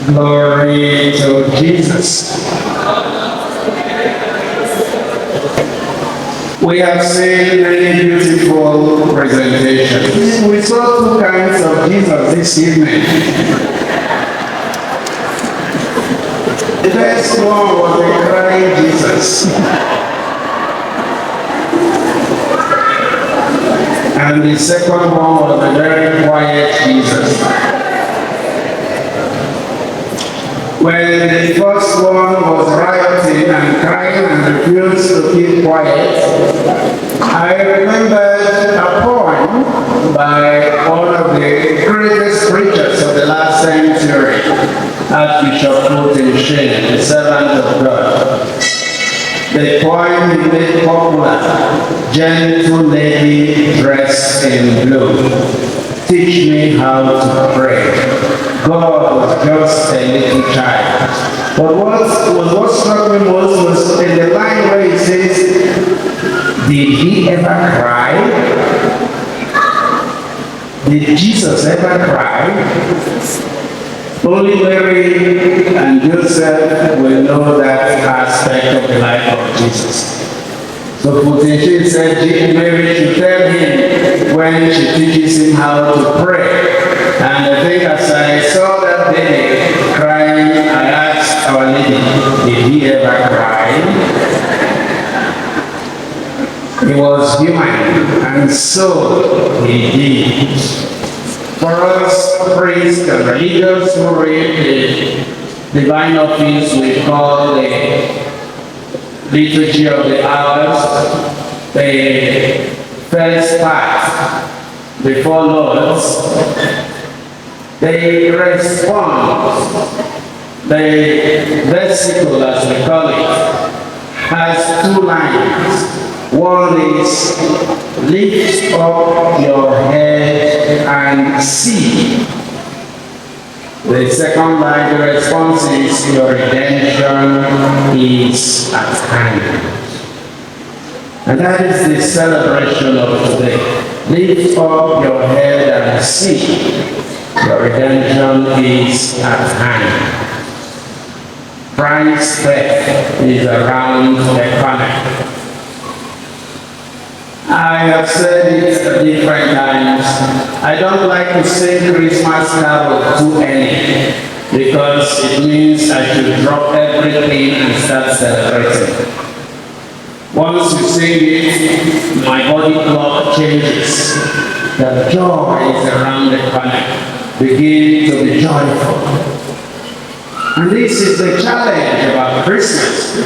Glory to Jesus. We have seen many beautiful presentations. We saw two kinds of Jesus this evening. The first one was the crying Jesus. And the second one was the very quiet Jesus. When the first one was rioting and crying and refused to keep quiet, I remembered a poem by one of the greatest preachers of the last century, Archbishop Ogun, the servant of God. The poem he made popular, Gentle Lady Dressed in Blue, Teach Me How to Pray. God was just a little child. But what struck me most was in the line where he says, did he ever cry? Did Jesus ever cry? Only Mary and Joseph will know that aspect of the life of Jesus. So Putin said Mary should tell him when she teaches him how to pray. And I think as I saw that baby crying, I asked Our Lady, did he ever cry? He was human, and so he did. For us priests and religious who read the divine office we call the liturgy of the hours, the first part before Lord's, the response, the versicle as we call it, has two lines. One is, lift up your head and see. The second line, the response is, your redemption is at hand. And that is the celebration of today. Lift up your head and see. Your redemption is at hand. Christ's death is around the corner. I have said it different times. I don't like to sing Christmas carol too early because it means I should drop everything and start celebrating. Once you sing it, my body clock changes. The joy is around the corner. Begin to be joyful. And this is the challenge about Christmas.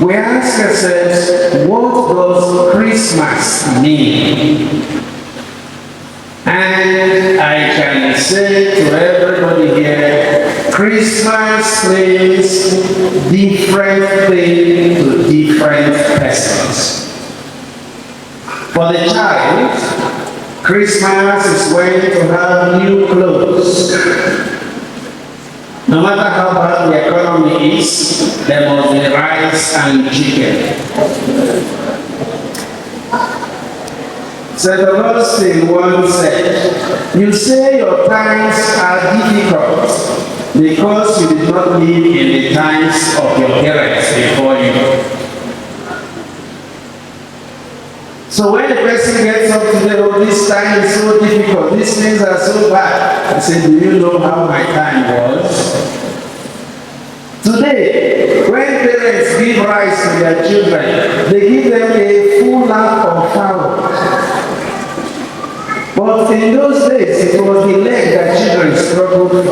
We ask ourselves, what does Christmas mean? And I can say to everybody here, Christmas means different things to different persons. For the child, Christmas is when to have new clothes. No matter how bad the economy is, there must be rice and chicken. St. Augustine once said, you say your times are difficult because you did not live in the times of your parents before you. So when the person gets up today, oh, this time is so difficult, these things are so bad, I say, do you know how my time was? Today, when parents give rice to their children, they give them a full lap of fowl. But in those days, it was the leg that children struggled for.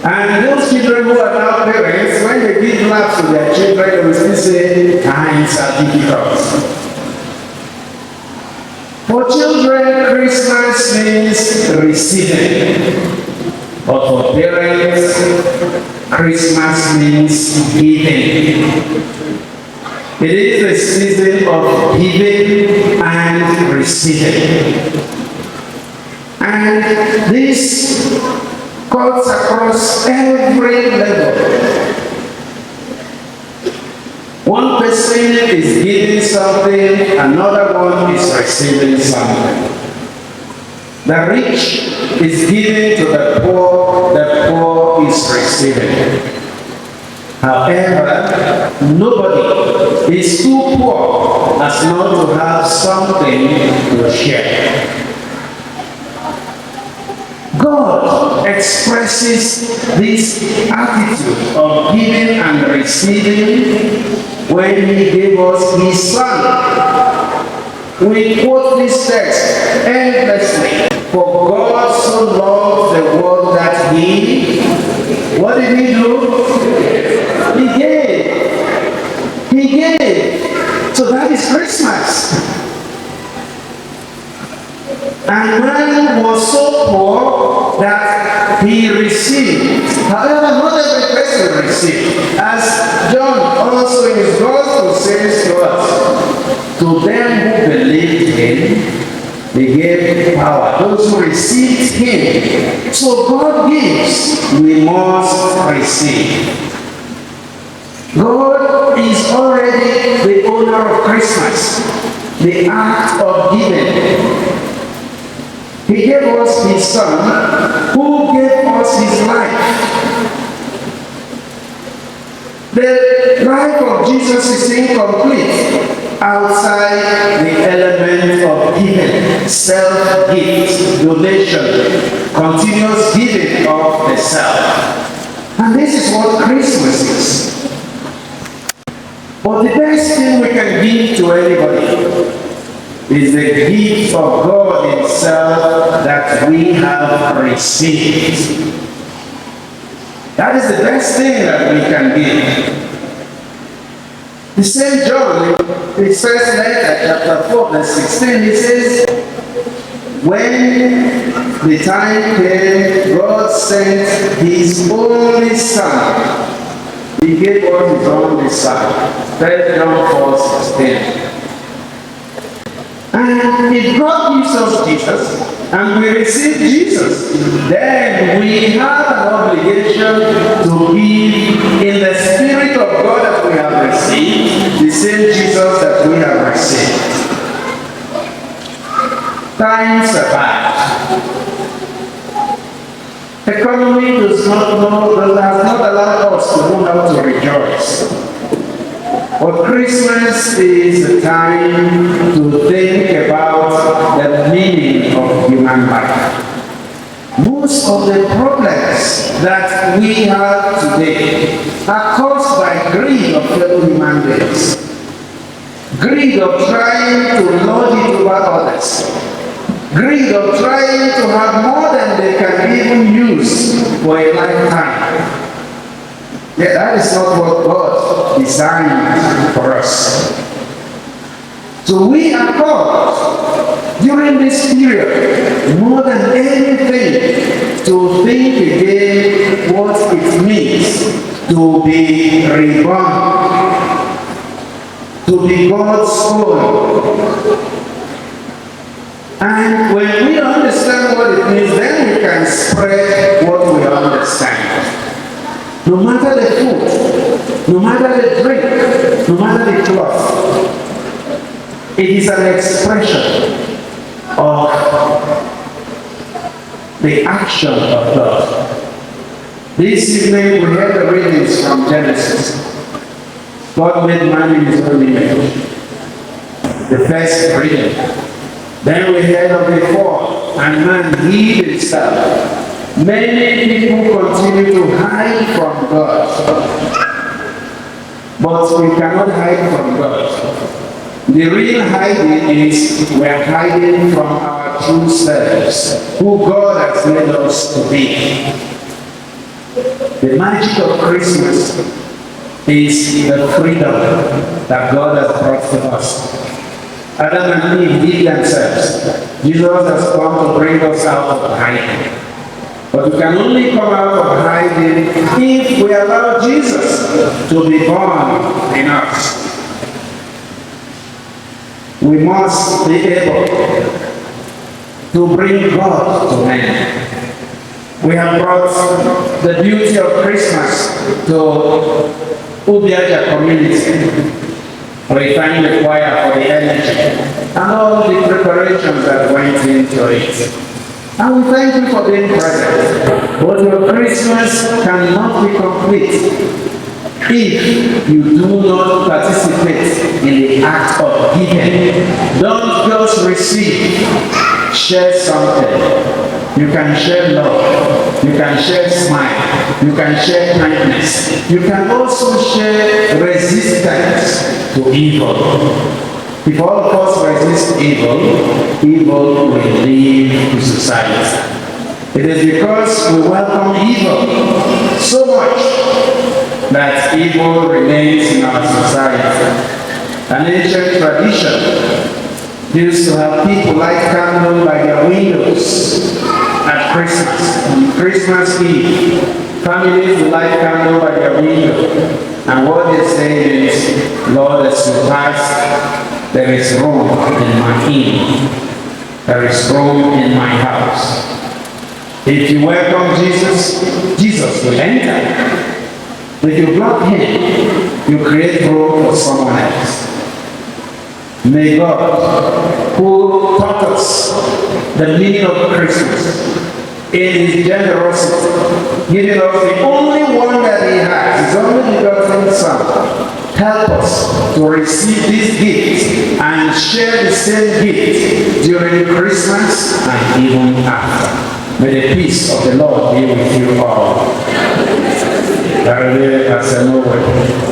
And those children who are now parents, when they give laps to their children, they will still say, times are difficult. For children, Christmas means receiving. But for parents, Christmas means giving. It is a season of giving and receiving. And this cuts across every level. One person is giving something, another one is receiving something. The rich is giving to the poor is receiving. However, nobody is too poor as not to have something to share. God expresses this attitude of giving and receiving when He gave us His Son. We quote this text endlessly. For God so loved the world that He, what did He do? He gave. He gave. So that is Christmas. And man was so poor that he received. However, not every person received. As John also in his gospel says to us, to them who believed Him, He gave power. Those who received Him. So God gives, we must receive. God is already the owner of Christmas, the act of giving. He gave us His Son, who gave us His life. The life of Jesus is incomplete outside the element of giving, self-gift, donation, continuous giving of the self. And this is what Christmas is. But the best thing we can give to anybody is the gift of God Himself that we have received. That is the best thing that we can give. The same John, in his first letter, chapter 4, verse 16, he says, when the time came, God sent His only Son. He gave us His only Son. 1 John 4:16. And if God gives us Jesus, and we receive Jesus, then we have an obligation to give in the Spirit of God that we have received, the same Jesus that we have received. Times are bad. Economy has not allowed us to go out to rejoice. But Christmas is a time to think about the meaning of human life. Most of the problems that we have today are caused by greed of fellow human beings. Greed of trying to lord it over others. Greed of trying to have more than they can even use for a lifetime. Yeah, that is not what God designed for us. So we are called during this period, more than anything, to think again what it means to be reborn, to be God's own. And when we understand what it means, then we can spread what we understand. No matter the food, no matter the drink, no matter the cloth, it is an expression of the action of God. This evening we heard the readings from Genesis. God made man in His own image. The first reading. Then we heard of the fall, and man hid himself. Many people continue to hide from God, but we cannot hide from God. The real hiding is we are hiding from our true selves, who God has made us to be. The magic of Christmas is the freedom that God has brought to us. Adam and Eve hid themselves. Jesus has come to bring us out of hiding. But we can only come out of hiding if we allow Jesus to be born in us. We must be able to bring God to men. We have brought the beauty of Christmas to Ubiaja community. We thank the choir for the energy and all the preparations that went into it. And we thank you for being present. But your Christmas cannot be complete if you do not participate in the act of giving. Don't just receive. Share something. You can share love. You can share smile. You can share kindness. You can also share resistance to evil. If all of us resist evil, evil will leave the society. It is because we welcome evil so much that evil remains in our society. An ancient tradition used to have people light candles by their windows at Christmas. On Christmas Eve, families will light candles by their window. And what they say is, Lord, as you pass, there is room in my inn. There is room in my house. If you welcome Jesus, Jesus will enter. If you block him, you create room for someone else. May God, who taught us the meaning of Christmas, in his generosity, giving us the only one that he has, his only begotten Son, help us to receive this gift and share the same gift during Christmas and even after. May the peace of the Lord be with you all. Hallelujah.